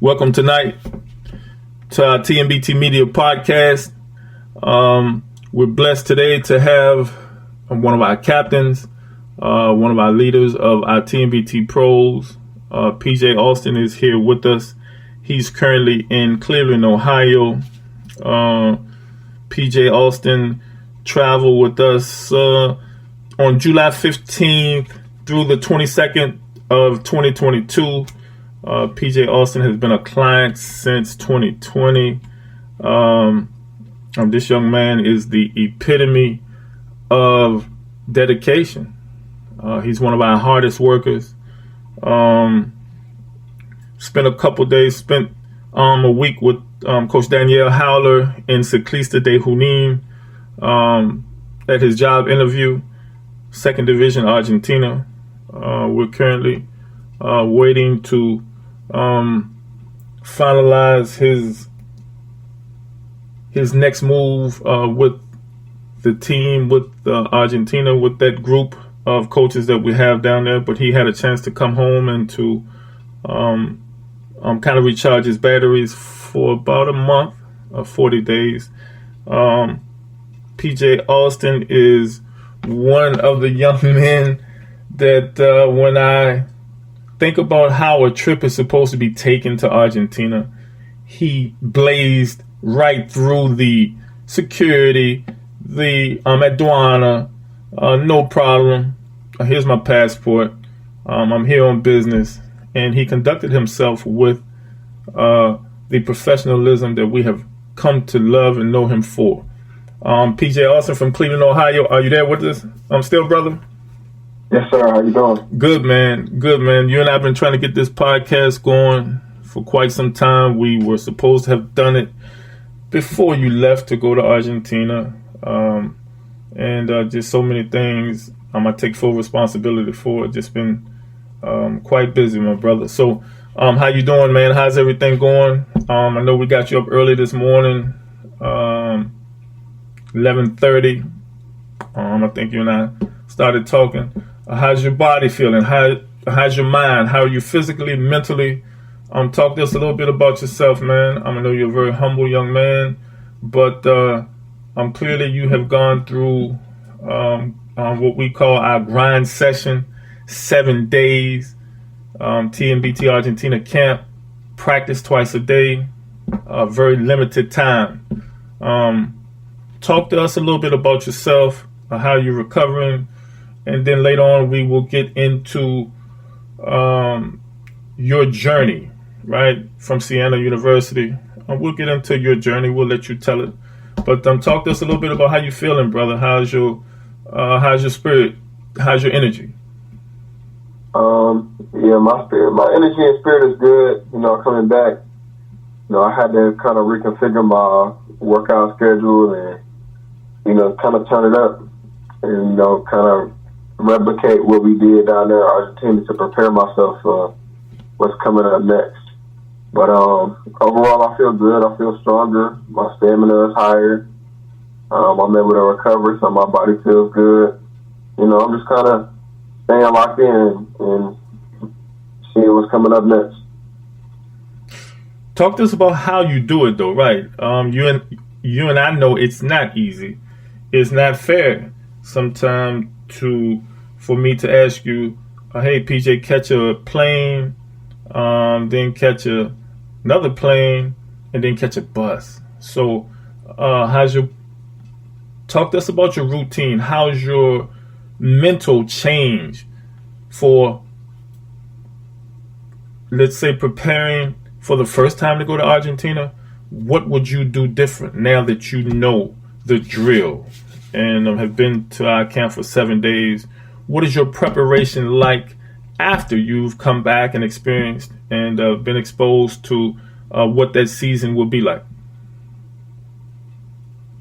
Welcome tonight to our TMBT Media podcast. We're blessed today to have one of our captains, one of our leaders of our TMBT pros. PJ Austin is here with us. He's currently in Cleveland, Ohio. PJ Austin traveled with us on July 15th through the 22nd of 2022. PJ Austin has been a client since 2020. This young man is the epitome of dedication. He's one of our hardest workers. Spent a week with Coach Danielle Howler in Ciclista de Junín at his job interview, 2nd Division, Argentina. We're currently waiting to finalize his next move with the team, with Argentina, with that group of coaches that we have down there. But he had a chance to come home and to kind of recharge his batteries for about a month, 40 days. PJ Austin is one of the young men that when I think about how a trip is supposed to be taken to Argentina, he blazed right through the security, the aduana, no problem. Here's my passport. I'm here on business. And he conducted himself with the professionalism that we have come to love and know him for. PJ Austin from Cleveland, Ohio. Are you there with us? I'm still, brother? Yes, sir. How you doing? Good, man. Good, man. You and I have been trying to get this podcast going for quite some time. We were supposed to have done it before you left to go to Argentina. And just so many things I take full responsibility for. Just been quite busy, my brother. So how you doing, man? How's everything going? I know we got you up early this morning, 11:30. I think you and I started talking. How's your body feeling? How's your mind? How are you physically, mentally? Talk to us a little bit about yourself, man. I know you're a very humble young man, but clearly you have gone through what we call our grind session, 7 days, TMBT Argentina camp, practice twice a day, very limited time. Talk to us a little bit about yourself, how you're recovering, and then later on we will get into your journey, right, from Siena University. We'll get into your journey. We'll let you tell it. But talk to us a little bit about how you're feeling, brother. How's your spirit? How's your energy? Yeah, my energy and spirit is good. Coming back, I had to kind of reconfigure my workout schedule and, kind of turn it up and, kind of replicate what we did down there in Argentina to prepare myself for what's coming up next. But overall, I feel good. I feel stronger. My stamina is higher. I'm able to recover, so my body feels good. I'm just kind of staying locked in and seeing what's coming up next. Talk to us about how you do it, though, right? You and I know it's not easy. It's not fair sometimes for me to ask you, hey, PJ, catch a plane, then catch another plane, and then catch a bus. So talk to us about your routine. How's your mental change for, let's say, preparing for the first time to go to Argentina? What would you do different now that you know the drill and have been to our camp for 7 days? What is your preparation like after you've come back and experienced and been exposed to what that season will be like?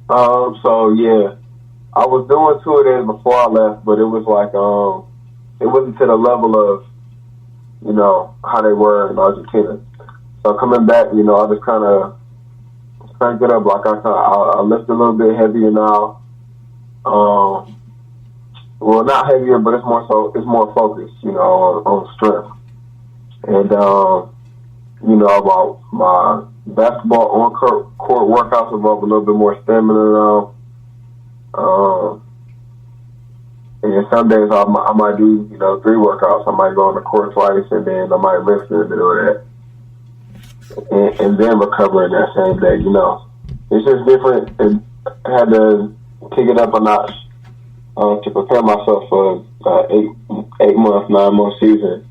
So yeah, I was doing 2 days before I left, but it was like it wasn't to the level of how they were in Argentina. So coming back, I just kind of cranked it up. Like I lift a little bit heavier now. Well, not heavier, but it's more focused, on strength. And about my basketball on court workouts involve a little bit more stamina now. And some days I might do, 3 workouts. I might go on the court twice, and then I might lift in the middle of that. And then recover in that same day, It's just different. And I had to kick it up a notch to prepare myself for 8-month, 9-month season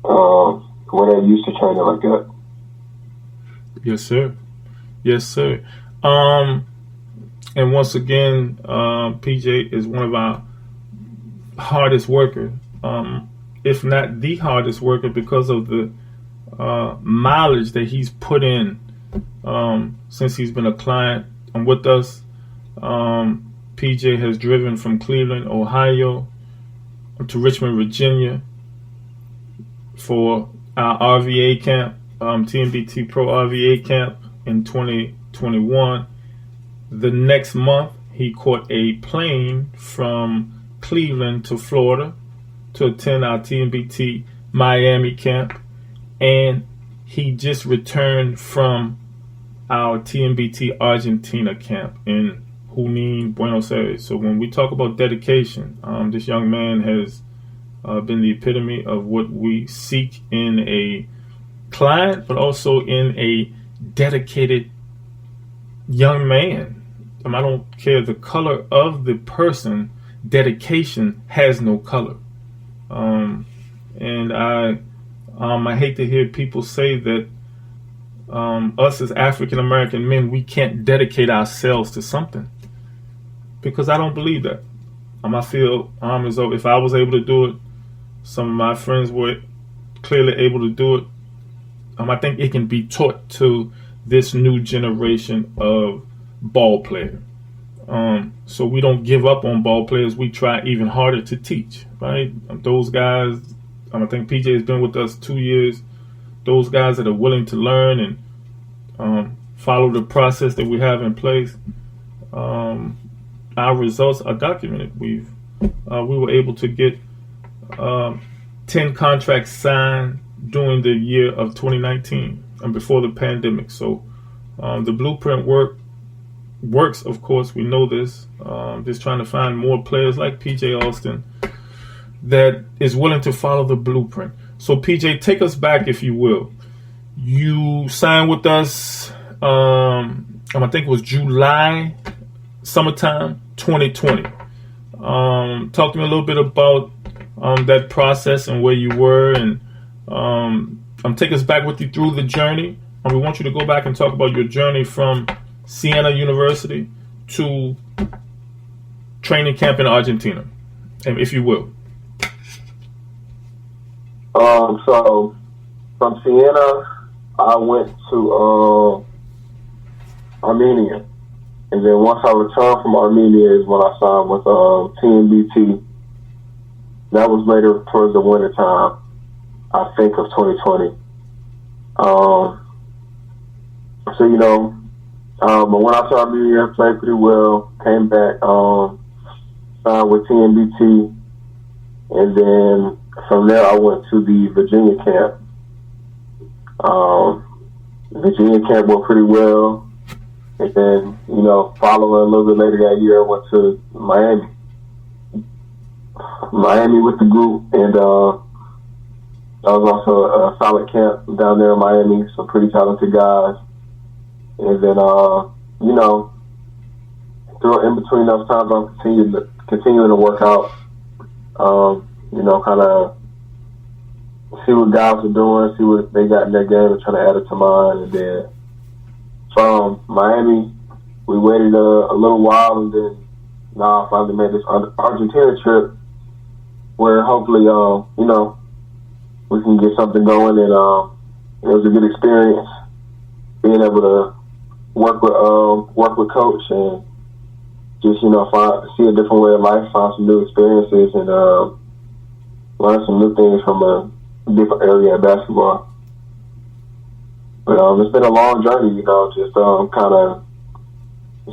when I used to training like that. Yes, sir. Yes, sir. And once again, PJ is one of our hardest worker, if not the hardest worker, because of the mileage that he's put in since he's been a client and with us. PJ has driven from Cleveland, Ohio to Richmond, Virginia for our RVA camp, TMBT Pro RVA camp in 2021. The next month, he caught a plane from Cleveland to Florida to attend our TMBT Miami camp, and he just returned from our TMBT Argentina camp in Junín, Buenos Aires. So when we talk about dedication, this young man has been the epitome of what we seek in a client, but also in a dedicated young man. I don't care the color of the person, dedication has no color. And I hate to hear people say that us as African American men, we can't dedicate ourselves to something, because I don't believe that. I feel as though if I was able to do it, some of my friends were clearly able to do it. I think it can be taught to this new generation of ball player. So we don't give up on ball players. We try even harder to teach, right? Those guys, I think PJ has been with us 2 years. Those guys that are willing to learn and follow the process that we have in place, our results are documented. We were able to get 10 contracts signed during the year of 2019 and before the pandemic. So the blueprint works, of course, we know this. Just trying to find more players like PJ Austin that is willing to follow the blueprint. So PJ, take us back, if you will. You signed with us, I think it was July, summertime 2020. Talk to me a little bit about that process and where you were, and take us back with you through the journey. And we want you to go back and talk about your journey from Siena University to training camp in Argentina, if you will. So from Siena, I went to Armenia, and then once I returned from Armenia is when I signed with TMBT. That was later towards the winter time, I think, of 2020. But when I saw Armenia, played pretty well, came back, signed with TMBT, and then from there I went to the Virginia camp. Virginia camp went pretty well, and then, following a little bit later that year, I went to Miami with the group, and that was also a solid camp down there in Miami, some pretty talented guys. And then, in between those times, I'm continuing to work out, kind of see what guys are doing, see what they got in their game, and trying to add it to mine. And then from Miami, we waited a little while, and then now I finally made this Argentina trip, where hopefully, we can get something going. And it was a good experience being able to work with coach and just see a different way of life, find some new experiences, and learn some new things from a different area of basketball. But it's been a long journey, just kind of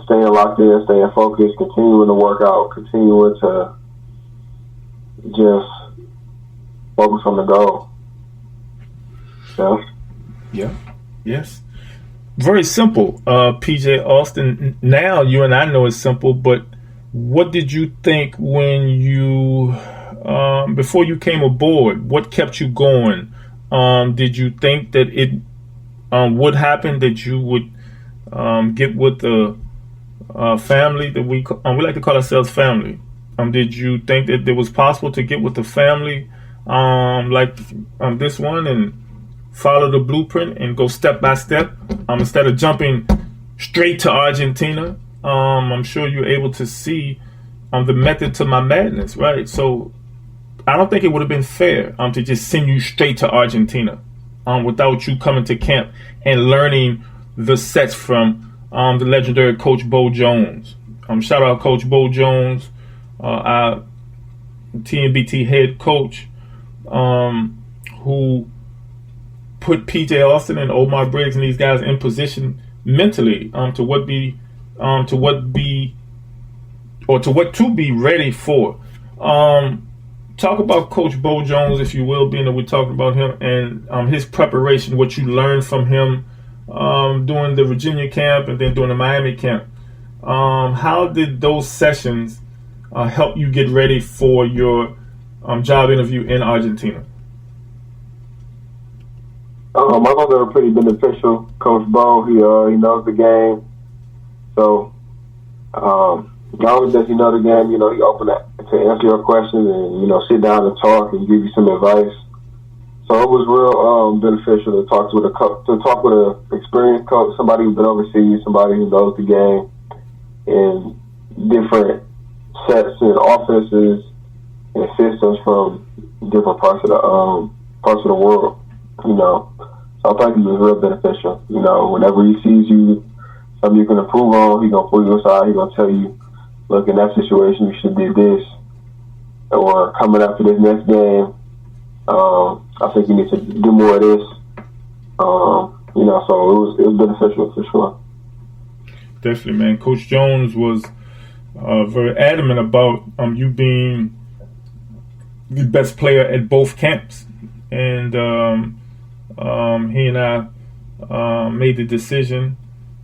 staying locked in, staying focused, continuing to work out, continuing to just focus on the goal. Yeah. Yeah. Yes. Very simple. PJ Austin. Now you and I know it's simple, but what did you think when you before you came aboard? What kept you going? Did you think that it would happen, that you would get with the family that we like to call ourselves family? Did you think that it was possible to get with the family like this one and follow the blueprint and go step by step instead of jumping straight to Argentina? I'm sure you're able to see the method to my madness, right? So I don't think it would have been fair to just send you straight to Argentina without you coming to camp and learning the sets from the legendary Coach Bo Jones. Shout out Coach Bo Jones, our TMBT head coach, who put PJ Austin and Omar Briggs and these guys in position mentally to what to be ready for. Talk about Coach Bo Jones, if you will, being that we're talking about him and his preparation, what you learned from him during the Virginia camp and then during the Miami camp. How did those sessions help you get ready for your job interview in Argentina? I thought they were pretty beneficial. Coach Bo, he knows the game. So, not only does he know the game, he open up to answer your questions and, sit down and talk and give you some advice. So it was real beneficial to talk with an experienced coach, somebody who's been overseas, somebody who knows the game and different sets and offenses and systems from different parts of the world. So I think it was real beneficial. Whenever he sees you, something you can improve on, he's gonna pull you aside. He's gonna tell you, look, in that situation, you should do this, or coming up to this next game, I think you need to do more of this. So it was beneficial for sure. Definitely, man. Coach Jones was very adamant about you being the best player at both camps, and he and I made the decision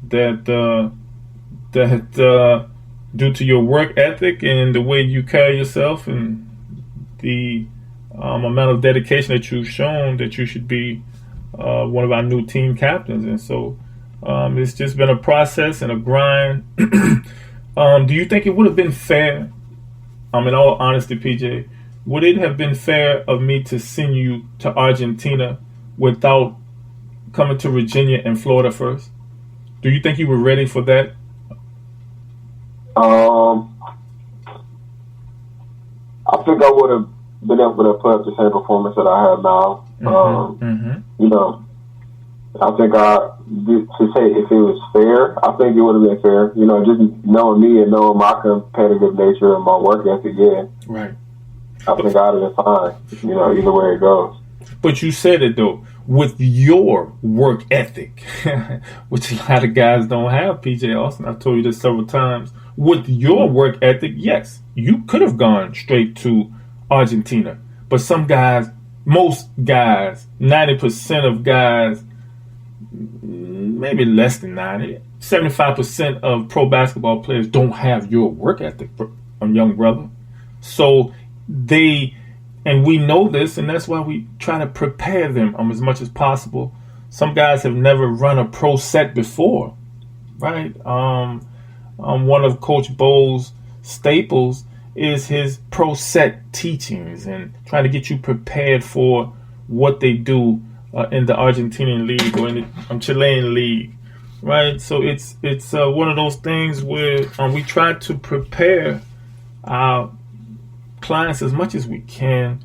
that due to your work ethic and the way you carry yourself and the amount of dedication that you've shown, that you should be one of our new team captains. And so it's just been a process and a grind. Do you think it would have been fair, in all honesty, PJ, would it have been fair of me to send you to Argentina without coming to Virginia and Florida first? Do you think you were ready for that? I think I would have been able to put up the same performance that I have now. I think to say if it was fair, I think it would have been fair. Just knowing me and knowing my competitive nature and my work ethic, yeah. Right. I think I'd have been fine, either way it goes. But you said it, though, with your work ethic, which a lot of guys don't have, PJ Austin. I've told you this several times. With your work ethic, yes, you could have gone straight to Argentina. But some guys, most guys, 90% of guys, maybe less than 90, 75% of pro basketball players don't have your work ethic, young brother. So and we know this, and that's why we try to prepare them as much as possible. Some guys have never run a pro set before, right? One of Coach Bo's staples is his pro set teachings and trying to get you prepared for what they do in the Argentinian league or in the Chilean league, right? So it's one of those things where we try to prepare our clients as much as we can.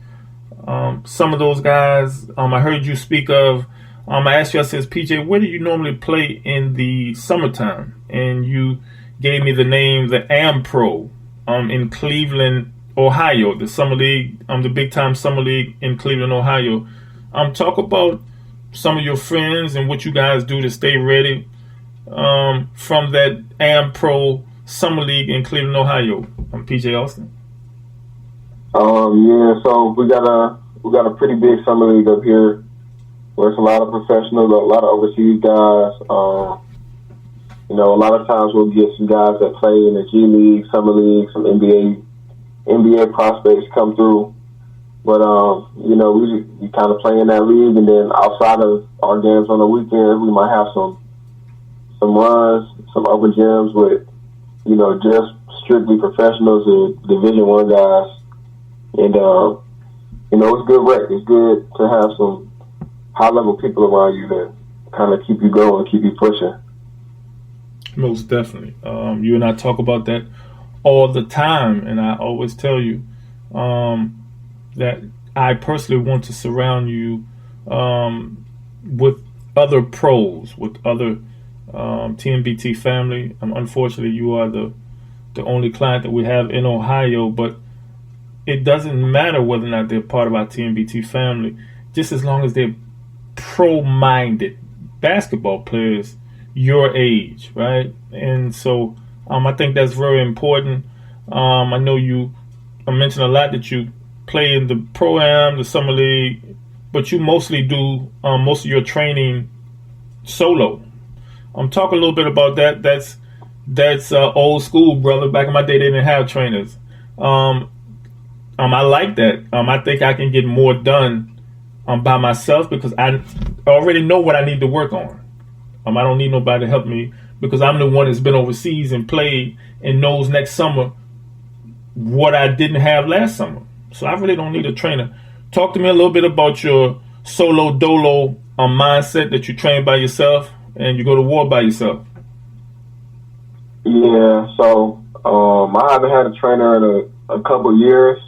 Some of those guys, I heard you speak of, I asked you, I says, PJ, where do you normally play in the summertime? And you gave me the name, the AmPro, in Cleveland, Ohio, the summer league, the big time summer league in Cleveland, Ohio. Talk about some of your friends and what you guys do to stay ready from that AmPro summer league in Cleveland, Ohio. PJ Austin. So we got a pretty big summer league up here where it's a lot of professionals, a lot of overseas guys. You know, a lot of times we'll get some guys that play in the G League, Summer League, some NBA prospects come through. But, you know, we kind of play in that league, and then outside of our games on the weekend, we might have some runs, some open gyms with, you know, just strictly professionals and Division I guys. And, you know, it's good work. It's good to have some high-level people around you that kind of keep you going, keep you pushing. Most definitely. You and I talk about that all the time, and I always tell you that I personally want to surround you with other pros, with other TMBT family. Unfortunately, you are the only client that we have in Ohio, but it doesn't matter whether or not they're part of our TMBT family, just as long as they're pro-minded basketball players your age, right? And so I think that's very important. I know I mentioned a lot that you play in the Pro-Am, the Summer League, but you mostly do most of your training solo. Talk a little bit about that. That's old school, brother. Back in my day, they didn't have trainers. I like that. I think I can get more done by myself because I already know what I need to work on. I don't need nobody to help me because I'm the one that's been overseas and played and knows next summer what I didn't have last summer. So I really don't need a trainer. Talk to me a little bit about your solo dolo mindset that you train by yourself and you go to war by yourself. Yeah, so I haven't had a trainer in a couple years.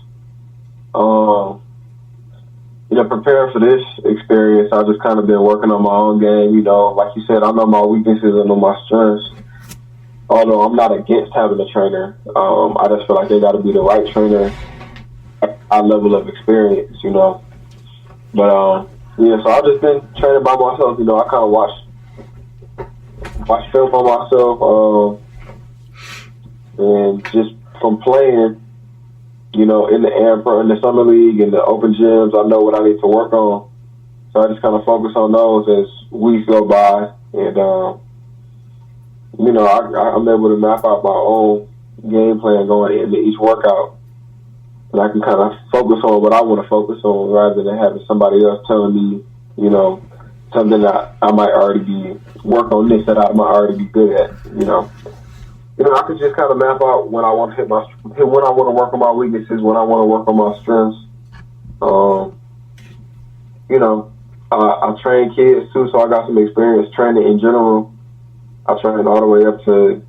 You know, preparing for this experience, I've just kind of been working on my own game. You know, like you said, I know my weaknesses, I know my strengths. Although I'm not against having a trainer, I just feel like they got to be the right trainer at our level of experience, you know. But, yeah, so I've just been training by myself. You know, I kind of watch film by myself, and just from playing, you know, in the Summer League and the open gyms, I know what I need to work on. So I just kind of focus on those as weeks go by. And, you know, I'm able to map out my own game plan going into each workout. And I can kind of focus on what I want to focus on rather than having somebody else telling me, you know, something that I might already be, work on this that I might already be good at, you know. You know, I could just kind of map out when I want to when I want to work on my weaknesses, when I want to work on my strengths. You know, I train kids too, so I got some experience training in general. I train all the way up to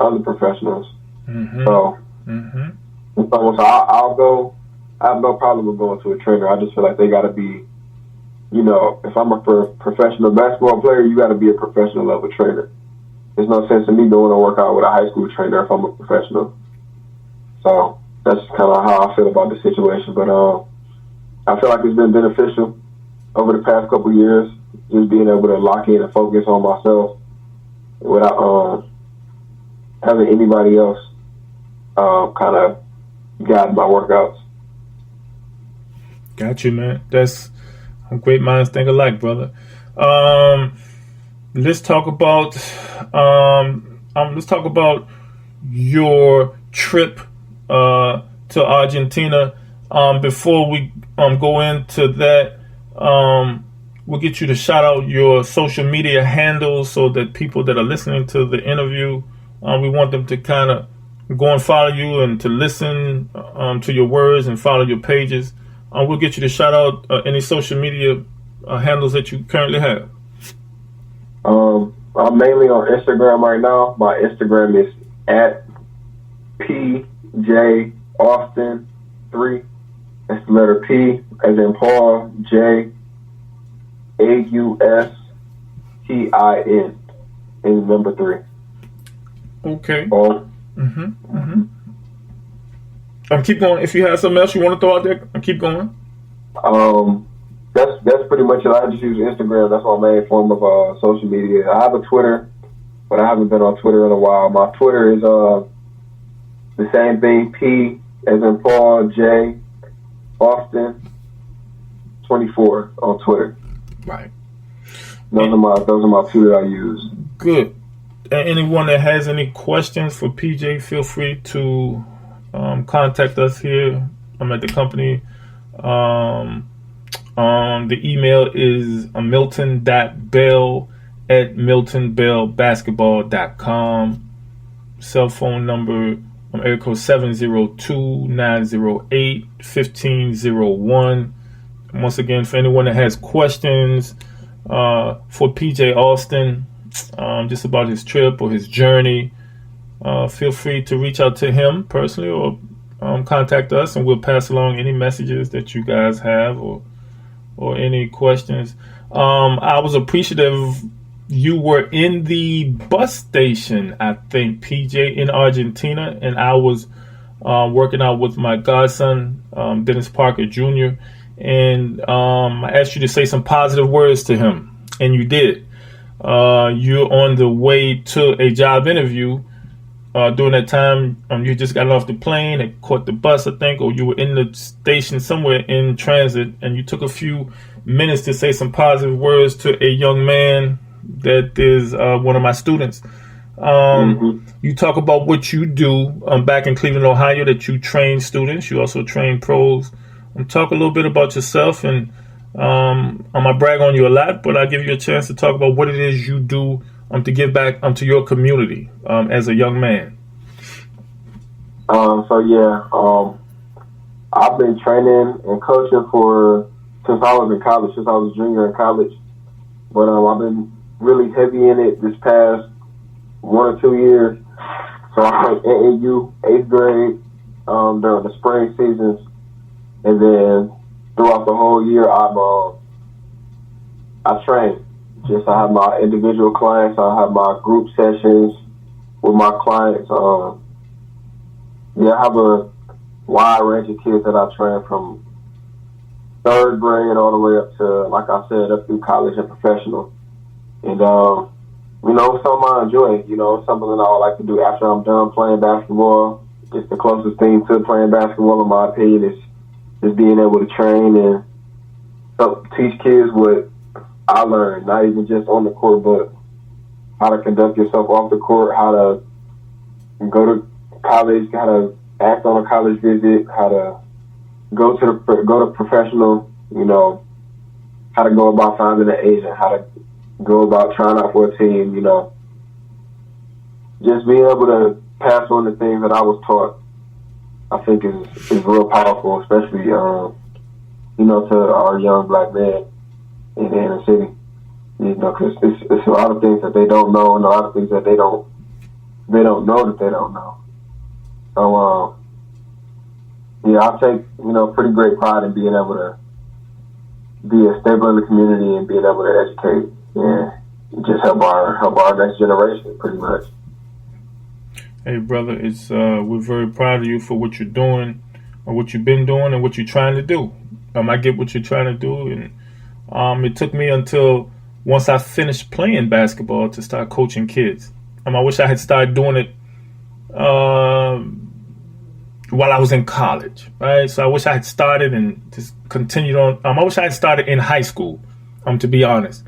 other professionals. Mm-hmm. So I'll go. I have no problem with going to a trainer. I just feel like they got to be, you know, if I'm a professional basketball player, you got to be a professional level trainer. There's no sense in me going to work out with a high school trainer if I'm a professional. So that's kind of how I feel about the situation. But I feel like it's been beneficial over the past couple of years, just being able to lock in and focus on myself without having anybody else kind of guide my workouts. Got you, man. That's great minds think alike, brother. Let's talk about your trip to Argentina. Before we go into that, we'll get you to shout out your social media handles so that people that are listening to the interview, we want them to kind of go and follow you and to listen to your words and follow your pages. We'll get you to shout out any social media handles that you currently have. I'm mainly on Instagram right now. My Instagram is at PJAustin3. That's the letter P as in Paul, J, AUSTIN, and number 3. Okay. Keep going. If you have something else you want to throw out there, keep going. That's pretty much it. I just use Instagram. That's my main form of social media. I have a Twitter, but I haven't been on Twitter in a while. My Twitter is the same thing, P as in Paul, J, Austin 24 on Twitter. Right. Those are my two that I use. Good. And anyone that has any questions for PJ, feel free to contact us here. I'm at the company. The email is milton.bell@miltonbellbasketball.com. Cell phone number, area code 702-908-1501. Once again, for anyone that has questions for PJ Austin, just about his trip or his journey, feel free to reach out to him personally or contact us, and we'll pass along any messages that you guys have or any questions. I was appreciative you were in the bus station, I think, PJ, in Argentina, and I was working out with my godson, Dennis Parker Jr., and I asked you to say some positive words to him, and you did. You're on the way to a job interview. During that time, you just got off the plane and caught the bus, I think, or you were in the station somewhere in transit, and you took a few minutes to say some positive words to a young man that is one of my students. You talk about what you do back in Cleveland, Ohio, that you train students. You also train pros. Talk a little bit about yourself, and I'm going to brag on you a lot, but I'll give you a chance to talk about what it is you do to give back to your community as a young man. I've been training and coaching since I was in college, since I was a junior in college. But I've been really heavy in it this past 1 or 2 years. So I played AAU, 8th grade, during the spring seasons. And then throughout the whole year, I train. I have my individual clients. I have my group sessions with my clients. I have a wide range of kids that I train from 3rd grade all the way up to, like I said, up through college and professional. And, it's something I enjoy. It's something that I would like to do after I'm done playing basketball. It's the closest thing to playing basketball, in my opinion, is just being able to train and teach kids what I learned, not even just on the court, but how to conduct yourself off the court, how to go to college, how to act on a college visit, how to go to professional, how to go about finding an agent, how to go about trying out for a team, just being able to pass on the things that I was taught, I think is real powerful, especially, to our young black men in the inner city, because it's a lot of things that they don't know, and a lot of things that they don't know that they don't know. So, I take, pretty great pride in being able to be a staple in the community and being able to educate and just help our next generation, pretty much. Hey, brother, it's we're very proud of you for what you're doing, or what you've been doing, and what you're trying to do. I get what you're trying to do, and it took me until once I finished playing basketball to start coaching kids. I wish I had started doing it while I was in college, right? So I wish I had started and just continued on. I wish I had started in high school, to be honest.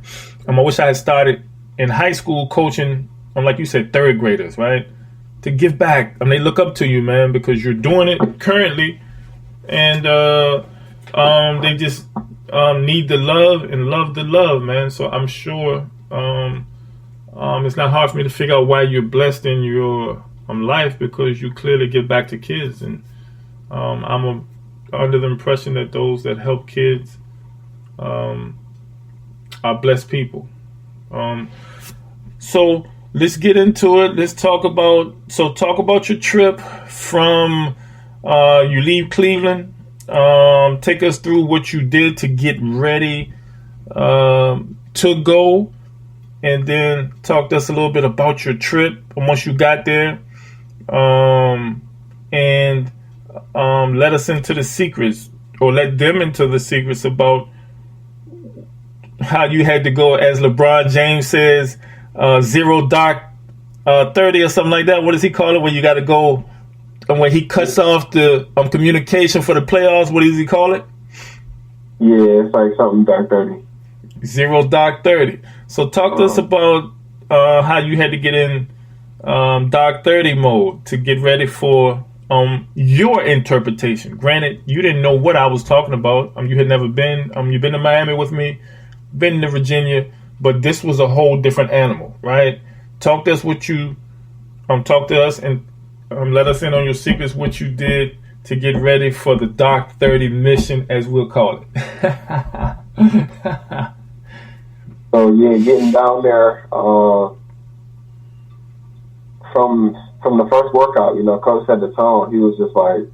I wish I had started in high school coaching, like you said, 3rd graders, right? To give back. They look up to you, man, because you're doing it currently, and they just need the love and love the love, man. So I'm sure it's not hard for me to figure out why you're blessed in your life, because you clearly give back to kids, and I'm under the impression that those that help kids are blessed people. So let's get into it. Let's talk about your trip from you leave Cleveland. Take us through what you did to get ready to go, and then talk to us a little bit about your trip once you got there, and let us into the secrets, or let them into the secrets about how you had to go, as LeBron James says, 0 dark 30 or something like that. What does he call it when you got to go, and when he cuts off the communication for the playoffs? What does he call it? Yeah, it's like something dark 30. 0 dark 30. So talk to us about how you had to get in dark 30 mode to get ready for your interpretation. Granted, you didn't know what I was talking about. You had never been. You've been to Miami with me, been to Virginia, but this was a whole different animal, right? Talk to us what you talk to us and let us in on your secrets, what you did to get ready for the dark 30 mission, as we'll call it. So yeah, getting down there from the first workout, Coach set the tone. He was just like,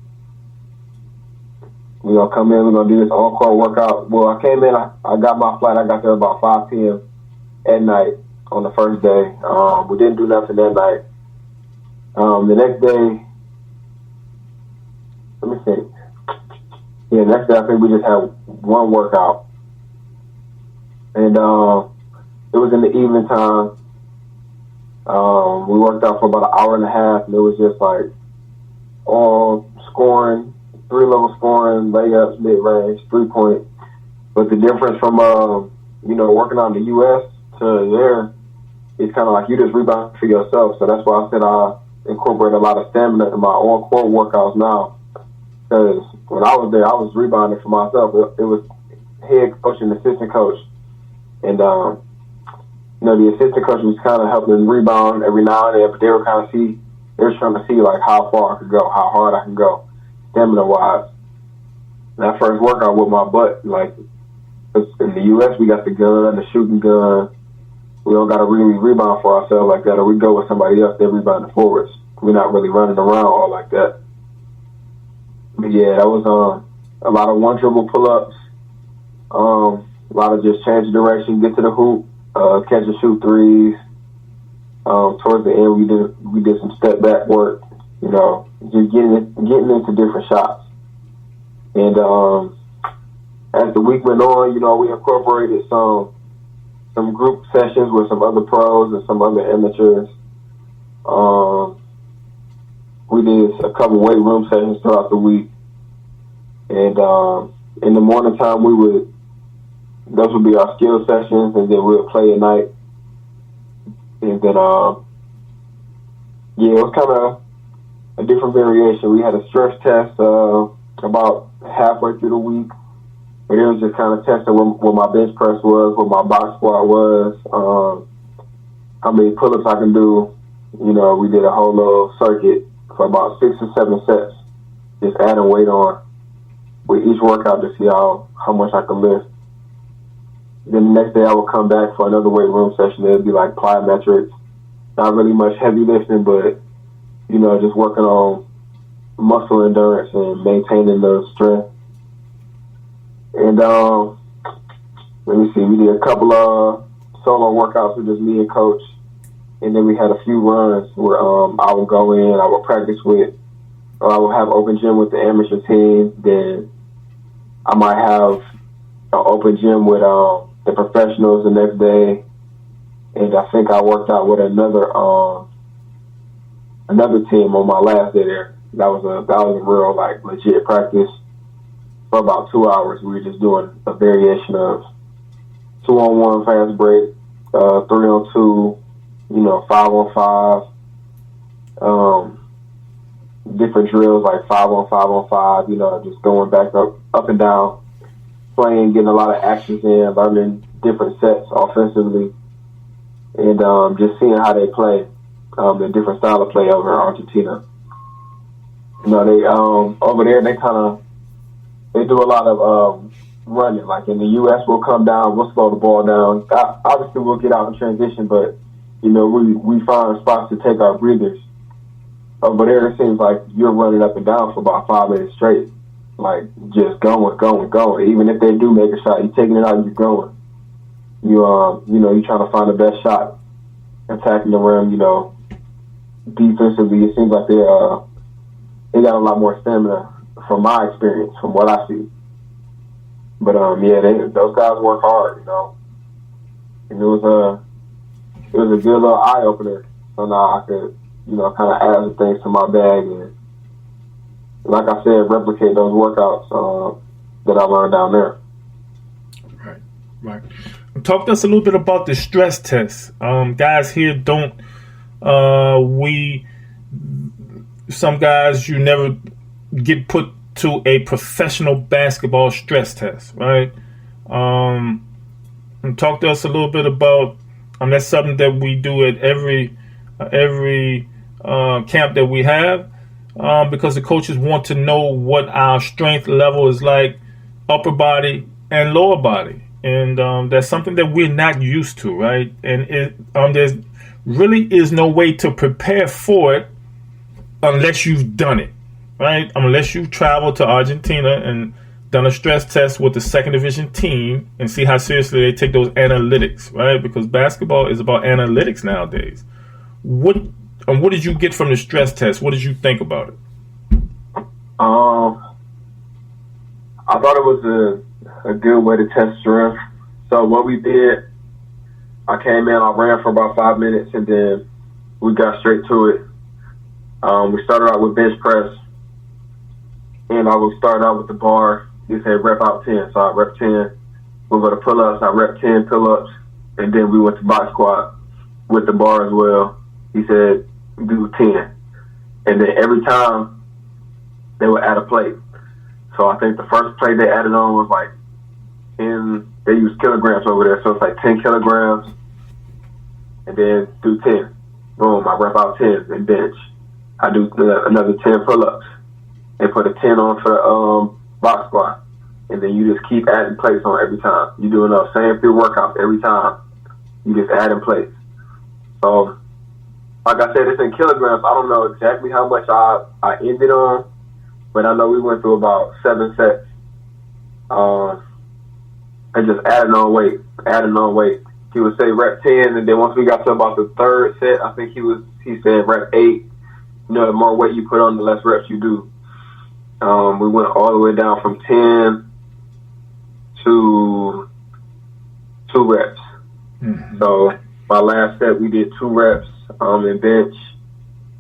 we're gonna come in, we're gonna do this encore workout. Well, I came in, I got my flight. I got there about 5 p.m. at night on the first day. We didn't do nothing that night. The next day, let me think. Yeah, next day I think we just had one workout, and it was in the evening time. We worked out for about an hour and a half, and it was just like all scoring, 3-level scoring, layups, mid-range, 3-point. But the difference from working on the U.S. to there, it's kind of like you just rebound for yourself. So that's why I said I incorporate a lot of stamina in my on-court workouts now. Because when I was there, I was rebounding for myself. It was head coach and assistant coach. And, the assistant coach was kind of helping rebound every now and then, but they were trying to see like how far I could go, how hard I can go, stamina-wise. That first workout with my butt, like, 'cause in the U.S. we got the gun, the shooting gun. We don't got to really rebound for ourselves like that, or we go with somebody else, they rebound the forwards. We're not really running around all like that. But yeah, that was a lot of one dribble pull-ups, a lot of just change direction, get to the hoop, catch and shoot threes. Towards the end, we did some step back work, just getting into different shots. And as the week went on, we incorporated some group sessions with some other pros and some other amateurs. We did a couple weight room sessions throughout the week. And in the morning time, those would be our skill sessions, and then we'll play at night. And then, it was kind of a different variation. We had a stress test about halfway through the week, but it was just kind of testing what my bench press was, what my box squat was, how many pull-ups I can do. We did a whole little circuit for about 6 or 7 sets, just adding weight on with each workout to see how much I could lift. Then the next day I would come back for another weight room session. It would be like plyometrics. Not really much heavy lifting, but, just working on muscle endurance and maintaining the strength. And let me see, we did a couple of solo workouts with just me and coach. And then we had a few runs where I would go in, I would practice with, or I would have open gym with the amateur team. Then I might have an open gym with the professionals the next day. And I think I worked out with another team on my last day there. That was a real like legit practice for about 2 hours. We were just doing a variation of 2-on-1 fast break, 3-on-2, 5-on-5, different drills like 5-on-5, just going back up and down, playing, getting a lot of actions in, learning different sets offensively, and just seeing how they play, the different style of play over in Argentina. They over there they do a lot of running. Like in the U.S., we'll come down, we'll slow the ball down. Obviously, we'll get out in transition, but we find spots to take our breathers. Over there, it seems like you're running up and down for about 5 minutes straight, like just going. Even if they do make a shot, you're taking it out, you're going. You're trying to find the best shot, attacking the rim. Defensively, it seems like they got a lot more stamina from my experience, from what I see. But those guys work hard, and it was a good little eye opener. So now I could, kind of add some things to my bag and, like I said, replicate those workouts that I learned down there. Right. talk to us a little bit about the stress test. Guys here don't. Some guys, you never get put to a professional basketball stress test, right? And talk to us a little bit about. That's something that we do at every camp that we have, because the coaches want to know what our strength level is like, upper body and lower body, and that's something that we're not used to, right? And there's really is no way to prepare for it unless you've done it, right? Unless you've traveled to Argentina and done a stress test with the second division team and see how seriously they take those analytics, right? Because basketball is about analytics nowadays. What did you get from the stress test? What did you think about it? I thought it was a good way to test strength. So what we did, I came in, I ran for about 5 minutes, and then we got straight to it. We started out with bench press, and I would start out with the bar. He said rep out 10, so I rep 10. We go to pull-ups, I rep 10 pull-ups, and then we went to box squat with the bar as well. He said do 10. And then every time they would add a plate. So I think the first plate they added on was like 10, they use kilograms over there, so it's like 10 kilograms. And then do 10. Boom, I rep out 10 and bench. I do another 10 pull-ups and put a 10 on for box squat. And then you just keep adding plates on every time. You do enough same few workouts every time. You just add in plates. So, like I said, it's in kilograms. I don't know exactly how much I ended on, but I know we went through about 7 sets. And just adding on weight. He would say rep 10, and then once we got to about the third set, I think he said rep 8. You know, the more weight you put on, the less reps you do. We went all the way down from 10 to 2 reps. Mm-hmm. So my last set, we did 2 reps in bench.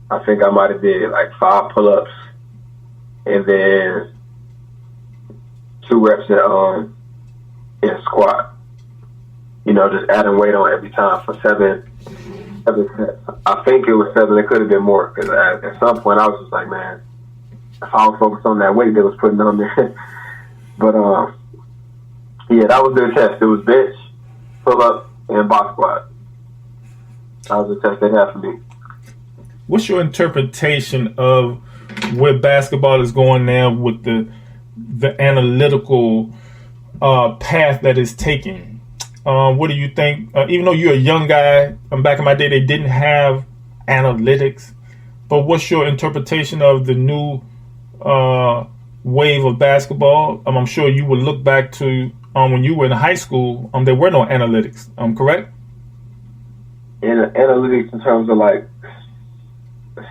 I think I might have did like 5 pull-ups, and then 2 reps in squat. You know, just adding weight on every time for 7 sets. I think it was 7. It could have been more, because at some point I was just like, man, if I was focused on that weight they was putting on there. But yeah, that was their test. It was bench, pull up, and box squat. That was the test they had for me. What's your interpretation of where basketball is going now with the analytical path that it's taking? What do you think? Even though you're a young guy, back in my day, they didn't have analytics. But what's your interpretation of the new wave of basketball? I'm sure you would look back to when you were in high school. There were no analytics. Correct? In analytics in terms of like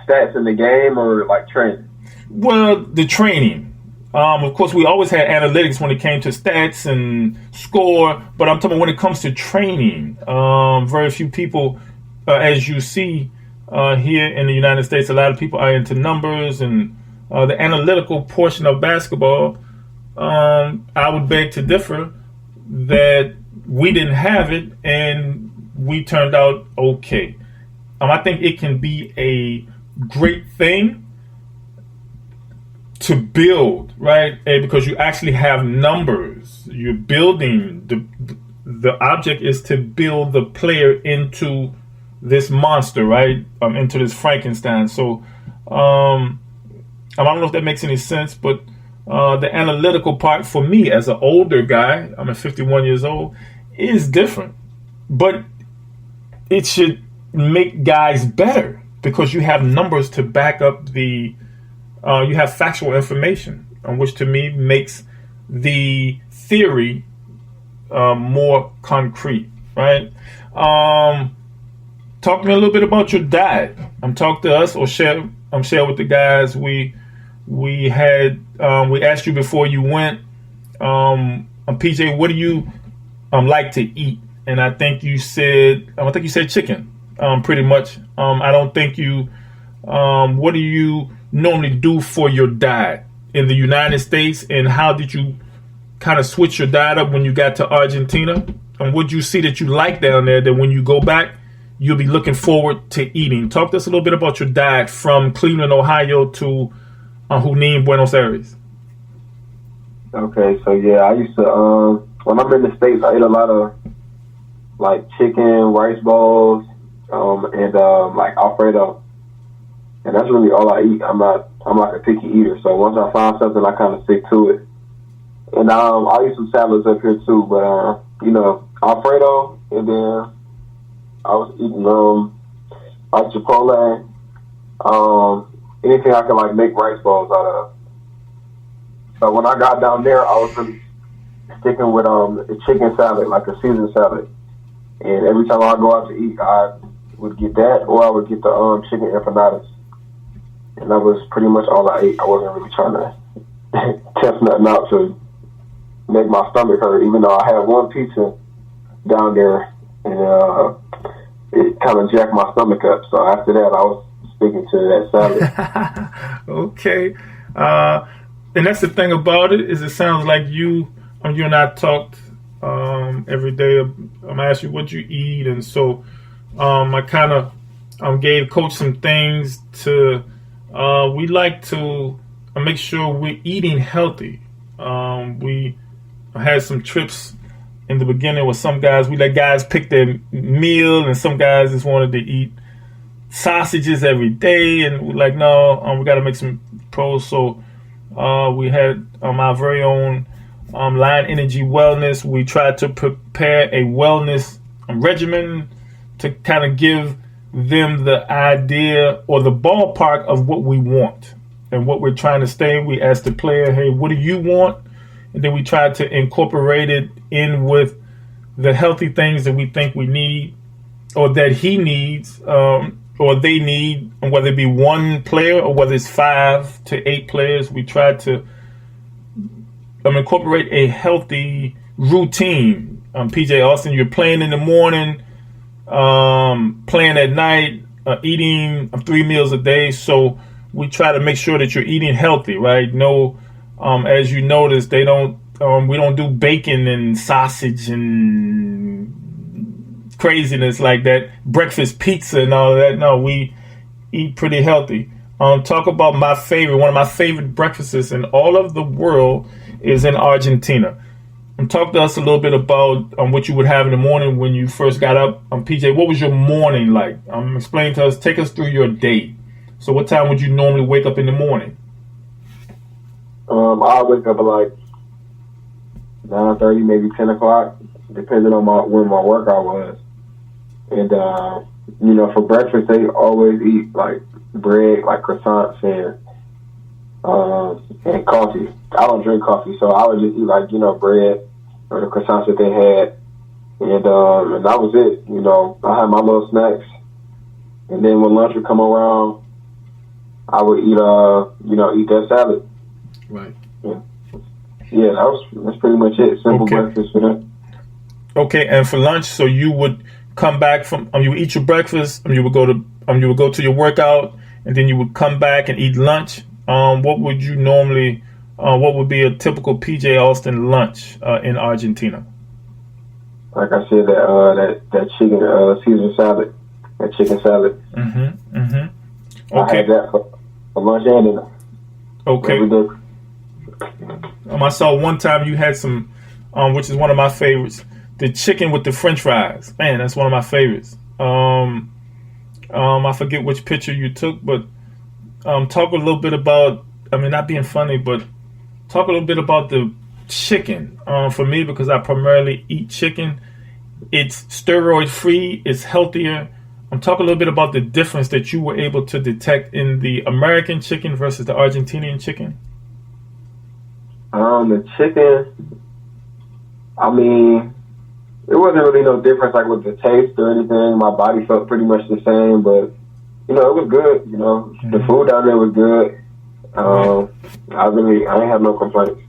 stats in the game or like training? Well, the training. Of course, we always had analytics when it came to stats and score, but I'm talking when it comes to training. Very few people, as you see here in the United States, a lot of people are into numbers and the analytical portion of basketball. I would beg to differ that we didn't have it and we turned out okay. I think it can be a great thing to build, right? Because you actually have numbers. You're building. The object is to build the player into this monster, right? Into this Frankenstein. So I don't know if that makes any sense, but the analytical part for me as an older guy, I'm at 51 years old, is different. But it should make guys better because you have numbers to back up you have factual information, which to me makes the theory more concrete, right? Talk to me a little bit about your diet. Talk to us or share with the guys. We asked you before you went, PJ, what do you like to eat? And I think you said chicken, pretty much. I don't think you. What do you normally do for your diet in the United States, and how did you kind of switch your diet up when you got to Argentina? would you see that you like down there that when you go back, you'll be looking forward to eating? Talk to us a little bit about your diet from Cleveland, Ohio to Junín, Buenos Aires. Okay, so yeah, I used to, when I'm in the States, I eat a lot of like chicken, rice balls, and like Alfredo. And that's really all I eat. I'm like a picky eater. So once I find something, I kind of stick to it. And I eat some salads up here too, but Alfredo, and then I was eating like Chipotle, anything I could like make rice balls out of. So when I got down there, I was really sticking with a chicken salad, like a Caesar salad. And every time I go out to eat, I would get that, or I would get the chicken empanadas. And that was pretty much all I ate. I wasn't really trying to test nothing out to make my stomach hurt, even though I had one pizza down there, and it kind of jacked my stomach up. So after that, I was sticking to that salad. Okay. And that's the thing about it, is it sounds like you and I talked every day. I'm asking you what you eat, and so I kind of gave Coach some things to. We like to make sure we're eating healthy. We had some trips in the beginning with some guys. We let guys pick their meal, and some guys just wanted to eat sausages every day, and we're like, no, we got to make some pros. So we had our very own Line Energy Wellness. We tried to prepare a wellness regimen to kind of give them the idea or the ballpark of what we want and what we're trying to stay. We asked the player, hey, what do you want? And then we tried to incorporate it in with the healthy things that we think we need, or that he needs, or they need, and whether it be one player or whether it's 5 to 8 players. We tried to incorporate a healthy routine. PJ Austin, you're playing in the morning, playing at night, eating 3 meals a day. So we try to make sure that you're eating healthy, right? No, as you notice, we don't do bacon and sausage and craziness like that, breakfast pizza and all of that. No, we eat pretty healthy. Talk about my favorite. One of my favorite breakfasts in all of the world is in Argentina. Talk to us a little bit about what you would have in the morning when you first got up. PJ, what was your morning like? Explain to us, take us through your day. So what time would you normally wake up in the morning? I wake up at like 9:30, maybe 10 o'clock, depending on when my workout was. And, for breakfast, they always eat like bread, like croissants and coffee. I don't drink coffee, so I would just eat like, bread or the croissants that they had. And that was it. I had my little snacks. And then when lunch would come around, I would eat, eat that salad. Right. Yeah, that's pretty much it. Simple breakfast for that. Okay, and for lunch, so you would come back from, you would eat your breakfast, you would go to your workout, and then you would come back and eat lunch. What would you normally, what would be a typical PJ Austin lunch in Argentina? Like I said, that chicken Caesar salad, that chicken salad. Okay. I had that for lunch and dinner. Okay. I saw one time you had some, which is one of my favorites, the chicken with the French fries. Man, that's one of my favorites. I forget which picture you took, but talk a little bit about, not being funny, but talk a little bit about the chicken. For me, because I primarily eat chicken, it's steroid free, it's healthier. Talk a little bit about the difference that you were able to detect in the American chicken versus the Argentinian chicken. The chicken, it wasn't really no difference like with the taste or anything. My body felt pretty much the same, but it was good. The food down there was good. I ain't have no complaints.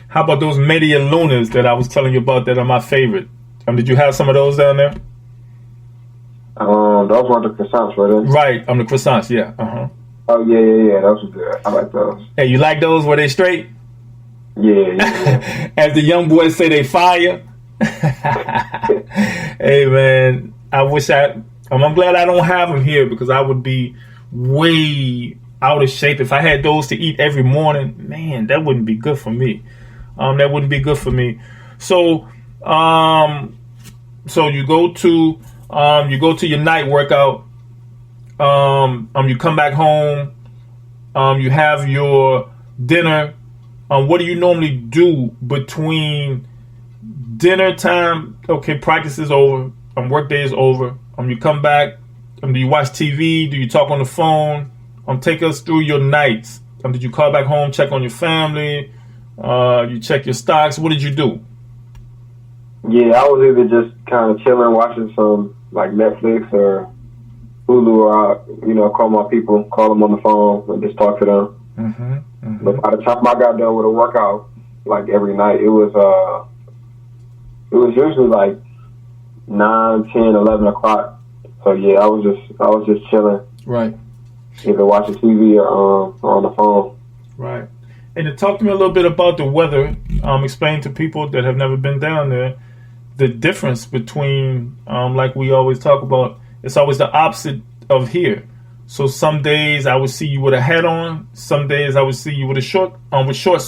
How about those media lunas that I was telling you about that are my favorite? Did you have some of those down there? Those weren't the croissants, were they? Right, the croissants, yeah. Oh, yeah, those were good. I like those. Hey, you like those? Were they straight? Yeah. As the young boys say, they fire. Hey man, I'm glad I don't have them here because I would be way out of shape if I had those to eat every morning. Man, that wouldn't be good for me. That wouldn't be good for me. So, so you go to your night workout. You come back home. You have your dinner. What do you normally do between dinner time? Okay, practice is over. Work day is over. You come back. Do you watch TV? Do you talk on the phone? Take us through your nights. Did you call back home, check on your family? You check your stocks? What did you do? Yeah, I was either just kind of chilling, watching some like Netflix or Hulu, or call my people, call them on the phone, and just talk to them. But by the time I got done with a workout, like every night, it was usually like 9, 10, 11 o'clock. So yeah, I was just chilling. Right. Either watching TV or on the phone. Right. And to talk to me a little bit about the weather, explain to people that have never been down there the difference between, like we always talk about, it's always the opposite of here. So some days I would see you with a hat on. Some days I would see you with shorts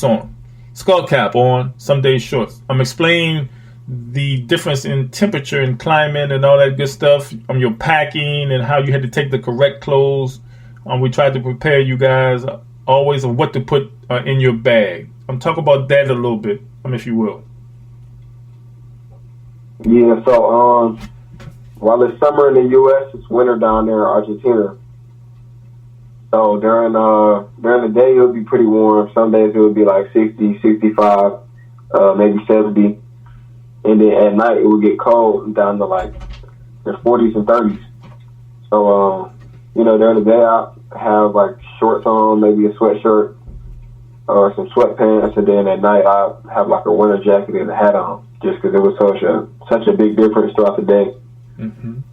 on, skull cap on. Some days shorts. I'm explaining the difference in temperature and climate and all that good stuff. Your packing and how you had to take the correct clothes. We tried to prepare you guys always of what to put in your bag. Talk about that a little bit, if you will. Yeah. So while it's summer in the U.S., it's winter down there in Argentina. So during the day, it would be pretty warm. Some days it would be like 60, 65, maybe 70. And then at night, it would get cold down to like the 40s and 30s. So, during the day, I have like shorts on, maybe a sweatshirt or some sweatpants. And then at night, I have like a winter jacket and a hat on just because it was such a big difference throughout the day. And,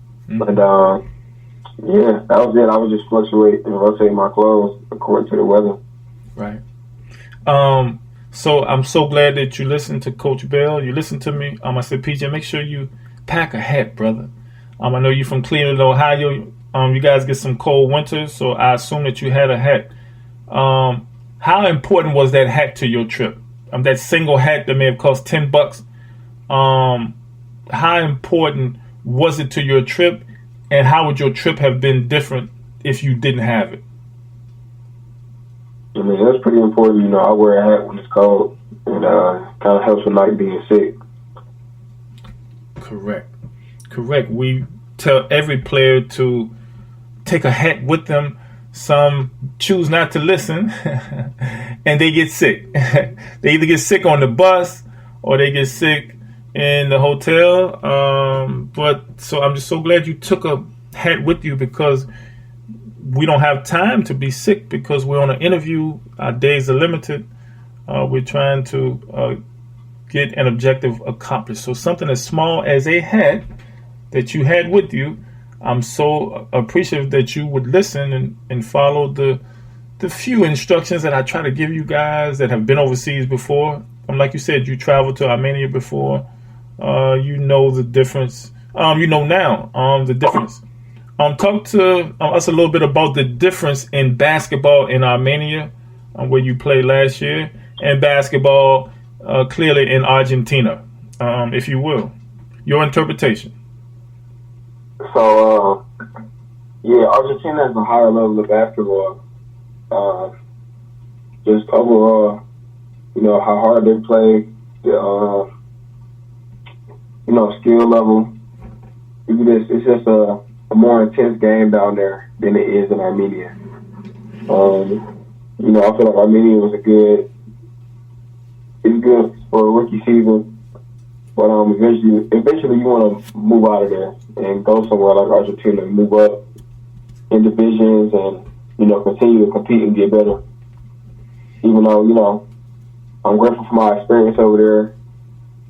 yeah, that was it. I would just fluctuate and rotate my clothes according to the weather. Right. So I'm so glad that you listened to Coach Bell. You listened to me. I said, PJ, make sure you pack a hat, brother. I know you're from Cleveland, Ohio. You guys get some cold winters, so I assume that you had a hat. How important was that hat to your trip? That single hat that may have cost $10. How important was it to your trip? And how would your trip have been different if you didn't have it? I mean, that's pretty important. I wear a hat when it's cold, and kind of helps with not being sick. Correct. We tell every player to take a hat with them. Some choose not to listen, and they get sick. They either get sick on the bus or they get sick in the hotel. But so I'm just so glad you took a hat with you because we don't have time to be sick because we're on an interview. Our days are limited. We're trying to get an objective accomplished. So something as small as a hat that you had with you, I'm so appreciative that you would listen and follow the few instructions that I try to give you guys that have been overseas before. Like you said, you traveled to Armenia before. You know the difference. You know now the difference. Talk to us a little bit about the difference in basketball in Armenia, where you played last year, and basketball clearly in Argentina, if you will. Your interpretation. So, yeah, Argentina has a higher level of basketball. Just overall, how hard they play, the, skill level. It's just a more intense game down there than it is in Armenia. I feel like Armenia was it's good for a rookie season. But eventually you want to move out of there and go somewhere like Argentina and move up in divisions and, continue to compete and get better. Even though, I'm grateful for my experience over there.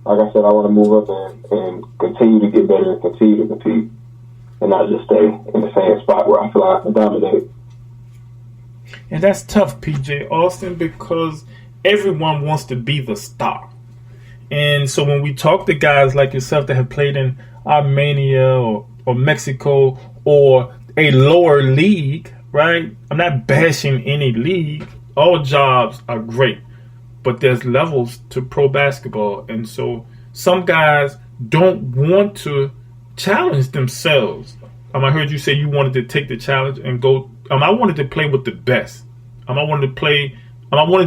Like I said, I want to move up and continue to get better and continue to compete and not just stay in the same spot where I feel like I can dominate. And that's tough, PJ Austin, because everyone wants to be the star. And so when we talk to guys like yourself that have played in Armenia or Mexico or a lower league, right? I'm not bashing any league. All jobs are great, but there's levels to pro basketball. And so some guys don't want to challenge themselves. I heard you say you wanted to take the challenge and go. I wanted to play with the best. I wanted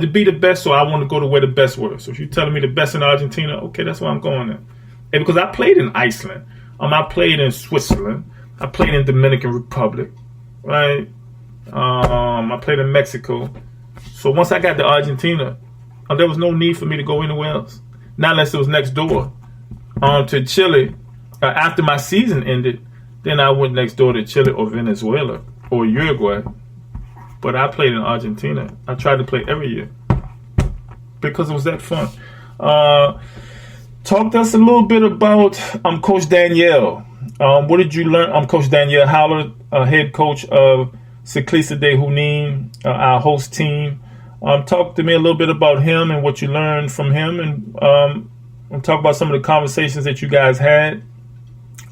to be the best, so I wanted to go to where the best were. So if you're telling me the best in Argentina, okay, that's where I'm going at. And because I played in Iceland, I played in Switzerland, I played in Dominican Republic, right? I played in Mexico. So once I got to Argentina, there was no need for me to go anywhere else. Not unless it was next door to Chile. After my season ended, then I went next door to Chile or Venezuela or Uruguay. But I played in Argentina. I tried to play every year because it was that fun. Talk to us a little bit about Coach Danielle. What did you learn? I'm Coach Danielle Howler, head coach of Ciclista de Junín, our host team. Talk to me a little bit about him and what you learned from him, and talk about some of the conversations that you guys had.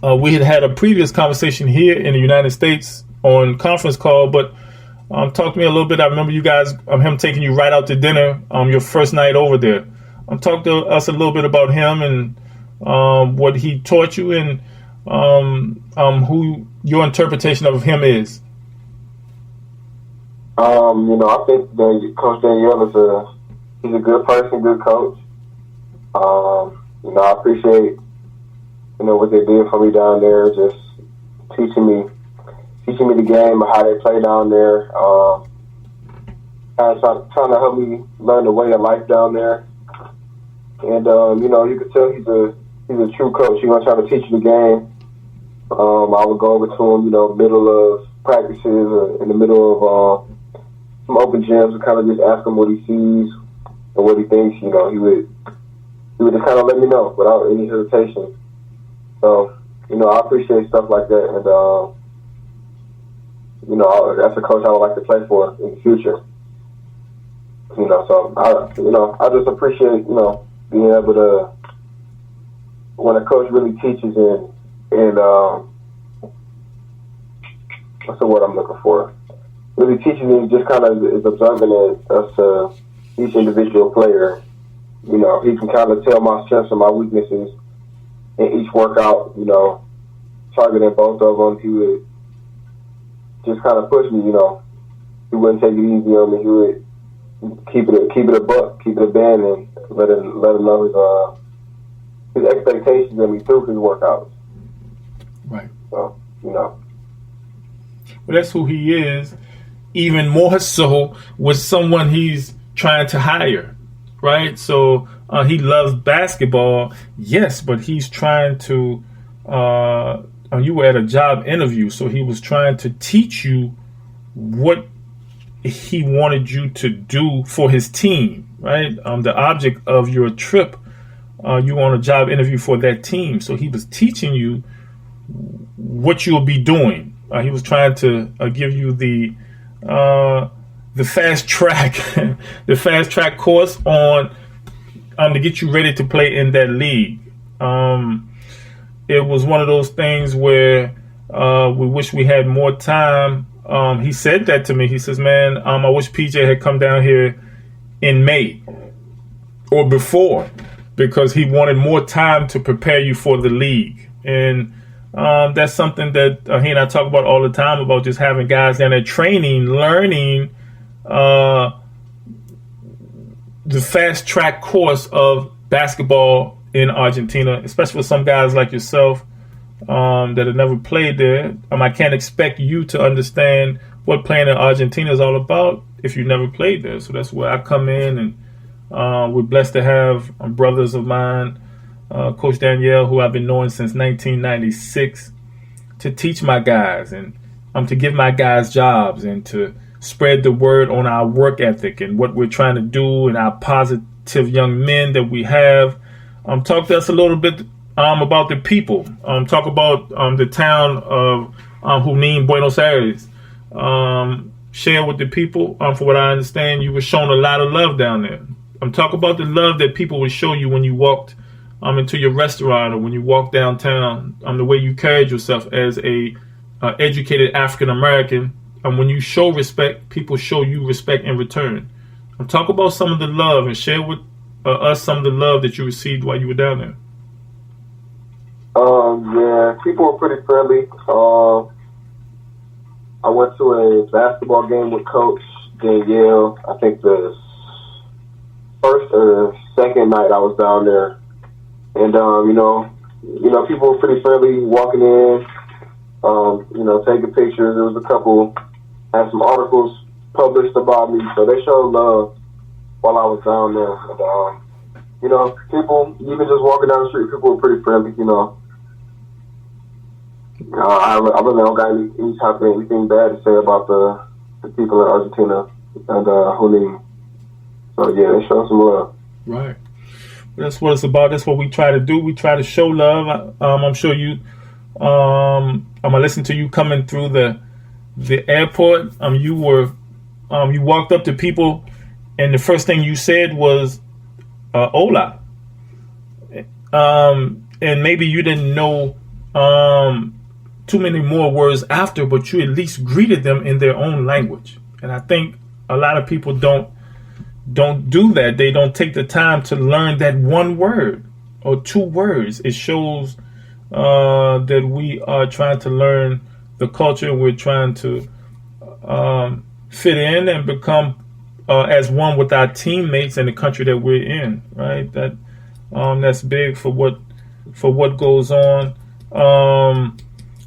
We had a previous conversation here in the United States on conference call, but talk to me a little bit. I remember you guys, him taking you right out to dinner your first night over there. Talk to us a little bit about him and what he taught you and who your interpretation of him is. I think that Coach Danielle he's a good person, good coach. I appreciate, what they did for me down there, just teaching me the game, how they play down there. Trying to help me learn the way of life down there. And, you could tell he's a true coach. He's going to try to teach you the game. I would go over to him, middle of practices or in the middle of some open gyms and kind of just ask him what he sees and what he thinks. He would just kind of let me know without any hesitation. So, I appreciate stuff like that. And, that's a coach I would like to play for in the future. So I just appreciate, being able to, when a coach really teaches and what's the word I'm looking for? Really teaching me just kind of is observing us to each individual player. He can kind of tell my strengths and my weaknesses in each workout, targeting both of them. He would just kind of push me, He wouldn't take it easy on me. He would keep it a buck, keep it a band, and let him know his expectations of me through his workouts. Right. So, Well, that's who he is. Even more so with someone he's trying to hire, right? So he loves basketball, yes, but he's trying to. You were at a job interview, so he was trying to teach you what he wanted you to do for his team, right? The object of your trip, you were on a job interview for that team, so he was teaching you what you'll be doing. He was trying to give you the fast track, the fast track course on to get you ready to play in that league. It was one of those things where we wish we had more time. He said that to me. He says, "Man, I wish PJ had come down here in May or before, because he wanted more time to prepare you for the league." And that's something that he and I talk about all the time, about just having guys down there training, learning the fast track course of basketball in Argentina, especially for some guys like yourself that have never played there. I can't expect you to understand what playing in Argentina is all about if you never played there. So that's where I come in, and we're blessed to have brothers of mine, Coach Danielle, who I've been knowing since 1996, to teach my guys and to give my guys jobs and to spread the word on our work ethic and what we're trying to do and our positive young men that we have. Talk to us a little bit about the people. Talk about the town of Junín, Buenos Aires. Share with the people. For what I understand, you were shown a lot of love down there. Talk about the love that people would show you when you walked into your restaurant or when you walk downtown, the way you carried yourself as a educated African American. And when you show respect, people show you respect in return. Talk about some of the love and share with us some of the love that you received while you were down there. Yeah, people were pretty friendly. I went to a basketball game with Coach Danielle. I think the first or second night I was down there, and people were pretty friendly walking in. Taking pictures. There was a couple had some articles published about me, so they showed love while I was down there. And people, even just walking down the street, people were pretty friendly. I really don't got any type of anything bad to say about the people in Argentina and Junín. So yeah, they show some love. Right. That's what it's about. That's what we try to do. We try to show love. I'm sure you. I'm gonna listen to you coming through the airport. You walked up to people, and the first thing you said was "Hola," and maybe you didn't know too many more words after, but you at least greeted them in their own language. And I think a lot of people don't do that. They don't take the time to learn that one word or two words. It shows that we are trying to learn the culture. We're trying to fit in and become as one with our teammates in the country that we're in. Right. That's big for what goes on.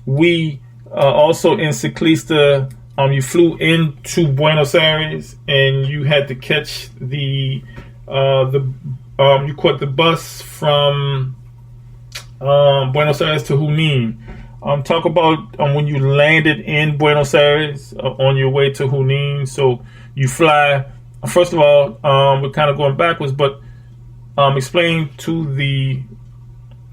We also in Ciclista. You flew into Buenos Aires and you had to catch you caught the bus from Buenos Aires to Junín. Talk about when you landed in Buenos Aires on your way to Junín. So you fly. First of all, we're kind of going backwards, but explain to the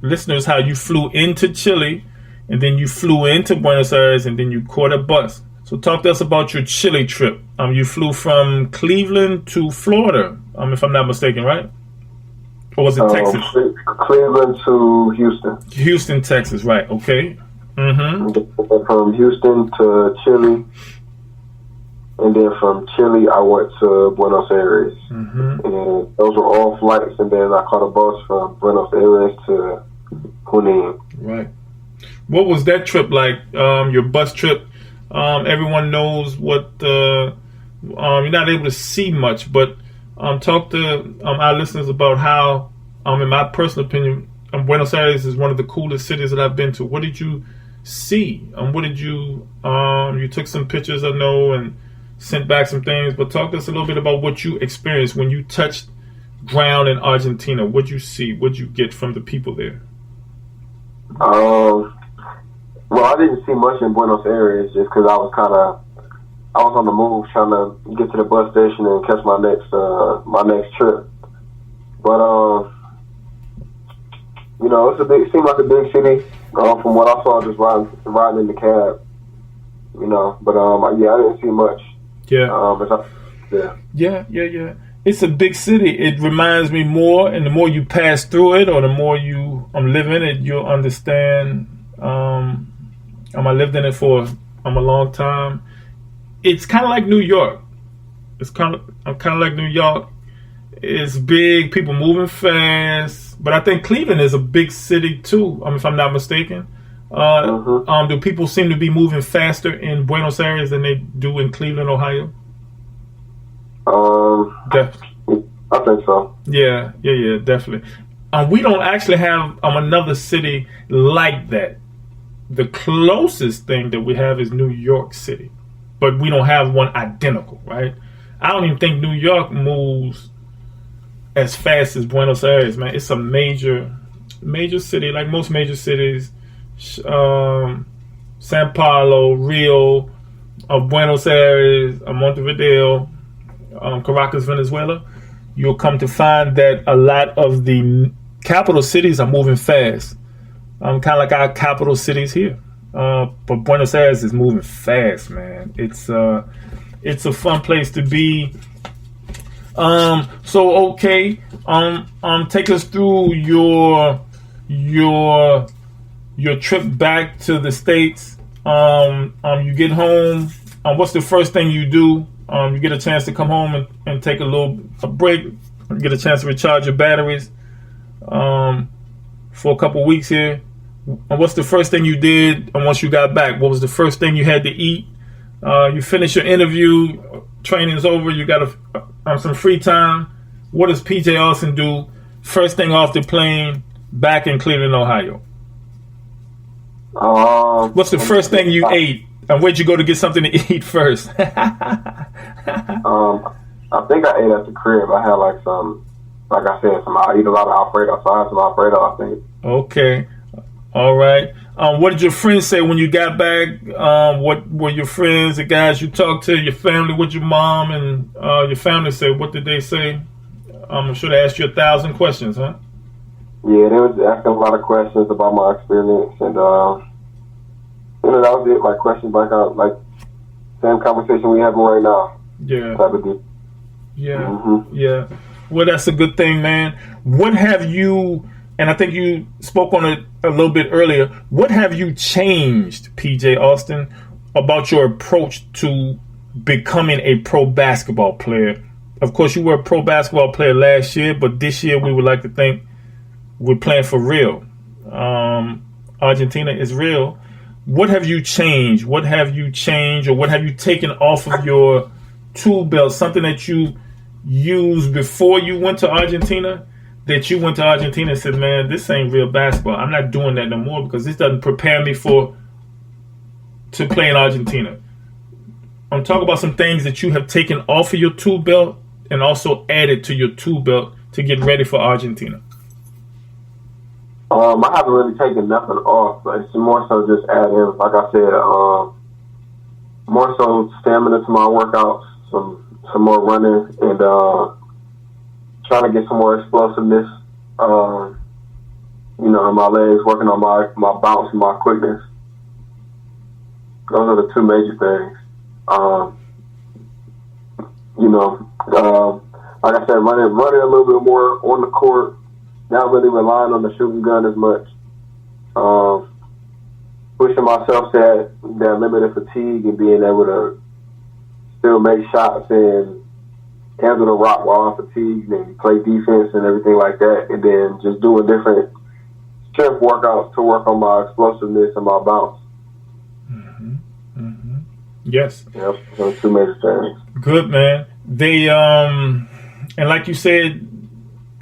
listeners how you flew into Chile and then you flew into Buenos Aires and then you caught a bus. So talk to us about your Chile trip. You flew from Cleveland to Florida, if I'm not mistaken, right? Or was it Texas? Cleveland to Houston. Houston, Texas, right? Okay. Mm-hmm. From Houston to Chile, and then from Chile I went to Buenos Aires, and those were all flights. And then I caught a bus from Buenos Aires to Junín. Right. What was that trip like? Your bus trip. Everyone knows what you're not able to see much, but talk to our listeners about how, in my personal opinion, Buenos Aires is one of the coolest cities that I've been to. What did you see? What did you you took some pictures, I know, and sent back some things, but talk to us a little bit about what you experienced when you touched ground in Argentina. What did you see? What did you get from the people there? Well, I didn't see much in Buenos Aires just because I was on the move trying to get to the bus station and catch my next trip. But it seemed like a big city from what I saw just riding in the cab. But I didn't see much. Yeah. It's a big city. It reminds me more, and the more you pass through it, or the more you live in it, you'll understand. I lived in it for a long time. It's kind of like New York. I'm kind of like New York. It's big, people moving fast. But I think Cleveland is a big city too. If I'm not mistaken. Do people seem to be moving faster in Buenos Aires than they do in Cleveland, Ohio? I think so. Yeah, definitely. We don't actually have another city like that. The closest thing that we have is New York City, but we don't have one identical, right? I don't even think New York moves as fast as Buenos Aires, man. It's a major city, like most major cities. Sao Paulo, Rio, Buenos Aires, Montevideo, Caracas, Venezuela. You'll come to find that a lot of the capital cities are moving fast. Kind of like our capital cities here. But Buenos Aires is moving fast, man. It's a fun place to be. So okay. Take us through your trip back to the States. You get home. What's the first thing you do? You get a chance to come home and take a break. You get a chance to recharge your batteries for a couple weeks here. And what's the first thing you did? And once you got back, what was the first thing you had to eat? You finish your interview. Training's over. You got some free time. What does PJ Austin do first thing off the plane back in Cleveland, Ohio? What's the first thing you ate? And where'd you go to get something to eat first? I think I ate at the crib. I had like I eat a lot of Alfredo. So I had some Alfredo, I think. Okay. All right. What did your friends say when you got back? What were your friends, the guys you talked to, your family, what your mom and your family say? What did they say? I'm sure they asked you 1,000 questions, huh? Yeah, they was asking a lot of questions about my experience, and that was it. Like questions like same conversation we having right now. Yeah. Type of deal. Yeah. Mm-hmm. Yeah. Well, that's a good thing, man. What have you? And I think you spoke on it a little bit earlier. What have you changed, PJ Austin, about your approach to becoming a pro basketball player? Of course, you were a pro basketball player last year, but this year we would like to think we're playing for real. Argentina is real. What have you changed? What have you changed, or what have you taken off of your tool belt? Something that you used before you went to Argentina, that you went to Argentina and said, man, this ain't real basketball. I'm not doing that no more because this doesn't prepare me to play in Argentina. I'm talking about some things that you have taken off of your tool belt and also added to your tool belt to get ready for Argentina. I haven't really taken nothing off, but it's more so just adding, like I said, more so stamina to my workouts, some more running, and trying to get some more explosiveness, in my legs, working on my bounce and my quickness. Those are the two major things. Like I said, running a little bit more on the court, not really relying on the shooting gun as much. Pushing myself to that limit of fatigue and being able to still make shots and handle the rock while I'm fatigued and play defense and everything like that. And then just doing different strength workouts to work on my explosiveness and my bounce. Mm-hmm. Mm-hmm. Yes. Yep, those two major things. Good, man. They and like you said,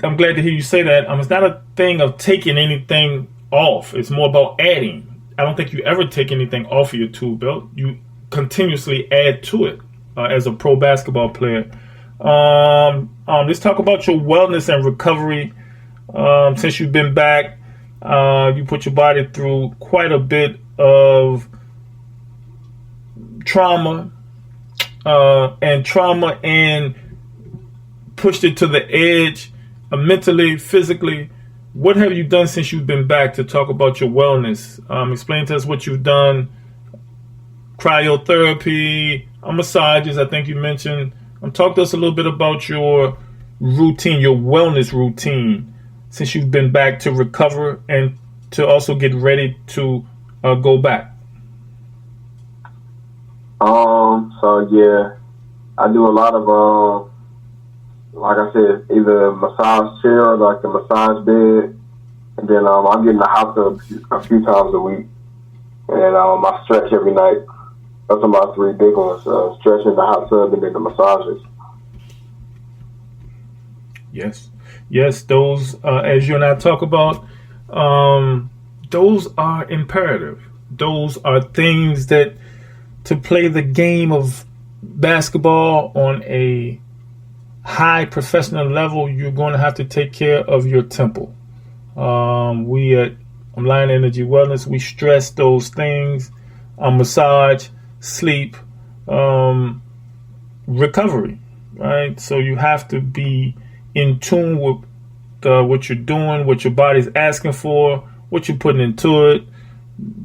I'm glad to hear you say that. It's not a thing of taking anything off. It's more about adding. I don't think you ever take anything off of your tool belt. You continuously add to it as a pro basketball player. Let's talk about your wellness and recovery. Since you've been back, you put your body through quite a bit of trauma and pushed it to the edge, mentally, physically. What have you done since you've been back to talk about your wellness? Explain to us what you've done. Cryotherapy, massages, I think you mentioned. Talk to us a little bit about your routine, your wellness routine, since you've been back to recover and to also get ready to go back. So yeah, I do a lot of, like I said, either massage chair or like the massage bed. And then I get in the hot tub a few times a week. And I stretch every night. Those are my three big ones, stretching, the hot tub, and then the massages. Yes, those, as you and I talk about, those are imperative. Those are things that, to play the game of basketball on a high professional level, you're going to have to take care of your temple. We at Lion Energy Wellness, we stress those things: massage, sleep, recovery, right? So you have to be in tune with what you're doing, what your body's asking for, what you're putting into it,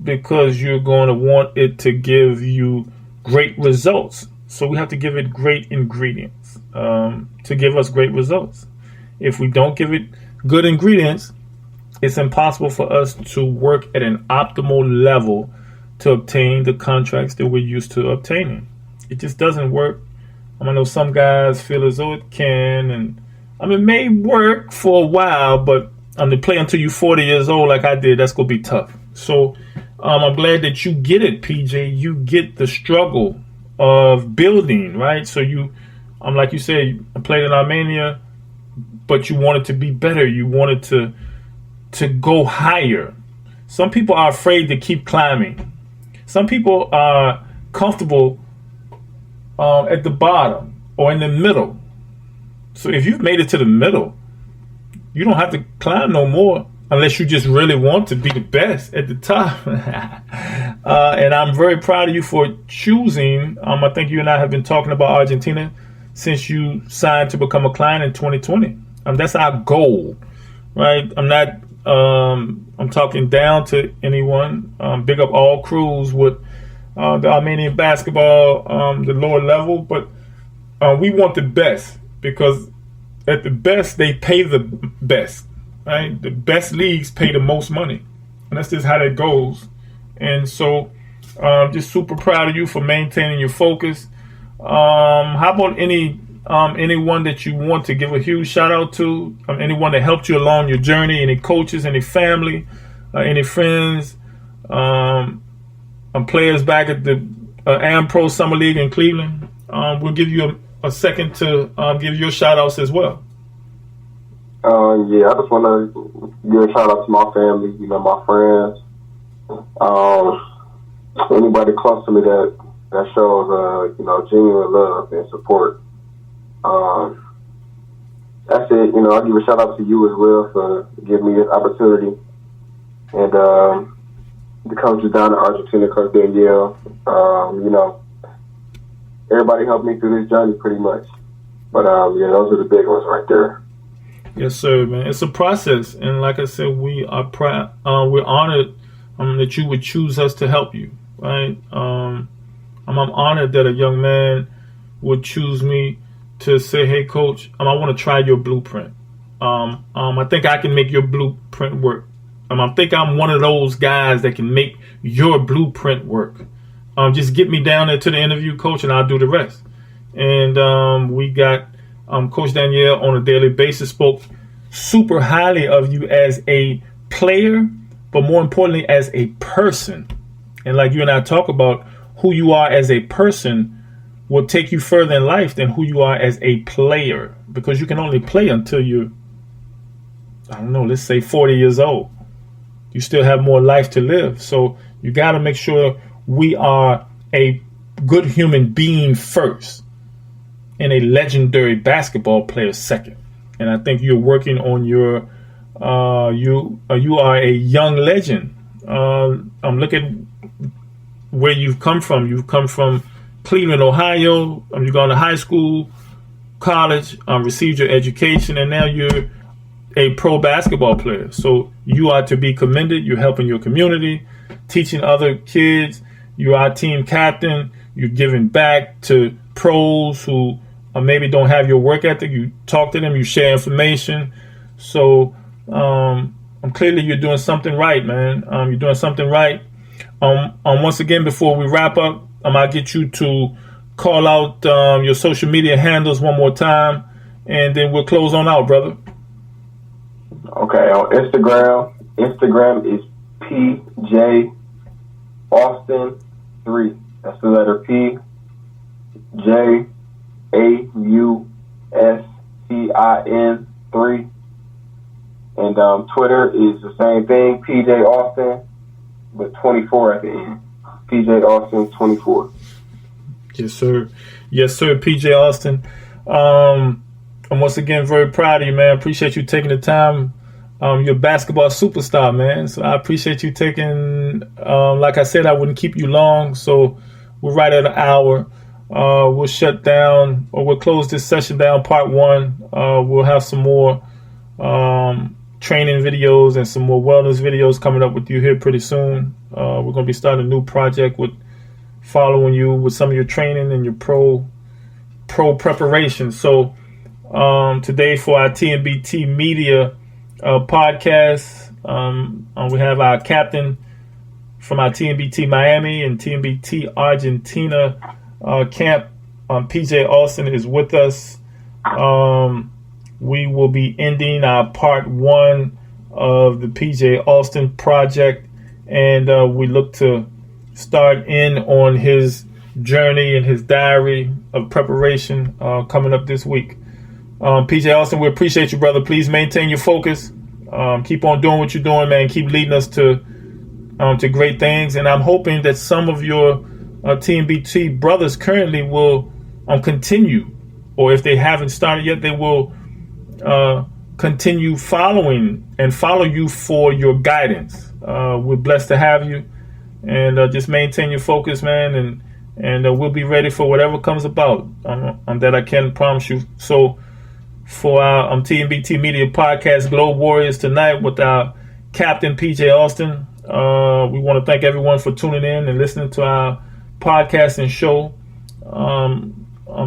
because you're going to want it to give you great results. So we have to give it great ingredients. to give us great results. If we don't give it good ingredients, it's impossible for us to work at an optimal level to obtain the contracts that we're used to obtaining. It just doesn't work. I know some guys feel as though it can, and it may work for a while, but to play until you're 40 years old like I did, that's going to be tough. So I'm glad that you get it, PJ. You get the struggle of building, right? So you, like you said, I played in Armenia, but you wanted to be better. You wanted to go higher. Some people are afraid to keep climbing. Some people are comfortable at the bottom or in the middle. So if you've made it to the middle, you don't have to climb no more unless you just really want to be the best at the top. And I'm very proud of you for choosing. I think you and I have been talking about Argentina since you signed to become a client in 2020. That's our goal, right? I'm talking down to anyone. Big up all crews with the Armenian basketball, the lower level, but we want the best, because at the best they pay the best, right? The best leagues pay the most money, and that's just how that goes. And so, just super proud of you for maintaining your focus. How about anyone that you want to give a huge shout out to? Anyone that helped you along your journey? Any coaches? Any family? Any friends? Players back at the AmPro Summer League in Cleveland. We'll give you a second to give your shout outs as well. I just want to give a shout out to my family, my friends, anybody close to me that shows, genuine love and support. That's it. I'll give a shout out to you as well for giving me this opportunity. And the coaches down in Argentina, Coach Danielle, everybody helped me through this journey pretty much. But those are the big ones right there. Yes, sir, man. It's a process, and like I said, we are proud. We're honored that you would choose us to help you. Right? I'm honored that a young man would choose me to say, "Hey, Coach, I want to try your blueprint. I think I can make your blueprint work. I think I'm one of those guys that can make your blueprint work. Just get me down there to the interview, Coach, and I'll do the rest." And we got Coach Danielle on a daily basis spoke super highly of you as a player, but more importantly, as a person. And like you and I talk about, who you are as a person will take you further in life than who you are as a player, because you can only play until you're, let's say 40 years old. You still have more life to live. So you got to make sure we are a good human being first and a legendary basketball player second. And I think you're working on your, you are a young legend. I'm looking where you've come from. You've come from Cleveland, Ohio. You've gone to high school, college, received your education, and now you're a pro basketball player. So you are to be commended. You're helping your community, teaching other kids. You are team captain. You're giving back to pros who maybe don't have your work ethic. You talk to them. You share information. So clearly you're doing something right, man. You're doing something right. Once again, before we wrap up, I'll get you to call out your social media handles one more time, and then we'll close on out, brother. Okay, on Instagram is PJ Austin 3. That's the letter P J AUSTIN 3. And Twitter is the same thing, PJ Austin, but 24 at the end. PJ Austin 24. Yes, sir. Yes, sir, PJ Austin. I'm once again very proud of you, man. Appreciate you taking the time. You're a basketball superstar, man. So I appreciate you taking, like I said, I wouldn't keep you long. So we're right at an hour. We'll shut down, or we'll close this session down, part one. We'll have some more training videos and some more wellness videos coming up with you here pretty soon. We're going to be starting a new project with following you with some of your training and your pro pro preparation. So today for our TMBT Media podcast, we have our captain from our TMBT Miami and TMBT Argentina camp. PJ Austin is with us. We will be ending our part 1 of the PJ Austin project, and we look to start in on his journey and his diary of preparation coming up this week. PJ Austin, we appreciate you, brother. Please maintain your focus. Keep on doing what you're doing, man. Keep leading us to great things. And I'm hoping that some of your TMBT brothers currently will continue, or if they haven't started yet, they will continue following and follow you for your guidance. We're blessed to have you, and just maintain your focus, man, and we'll be ready for whatever comes about. That I can promise you. So for our TMBT Media Podcast Globe Warriors tonight with our captain PJ Austin, we want to thank everyone for tuning in and listening to our podcast and show.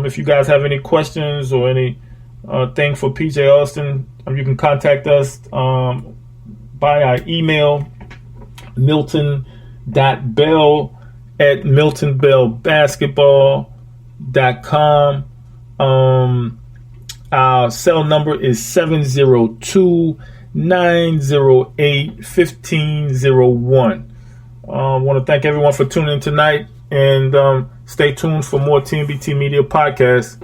If you guys have any questions or any thing for PJ Austin, you can contact us by our email, milton.bell@miltonbellbasketball.com. Our cell number is 702-908-1501. I want to thank everyone for tuning in tonight, and stay tuned for more TMBT Media podcasts.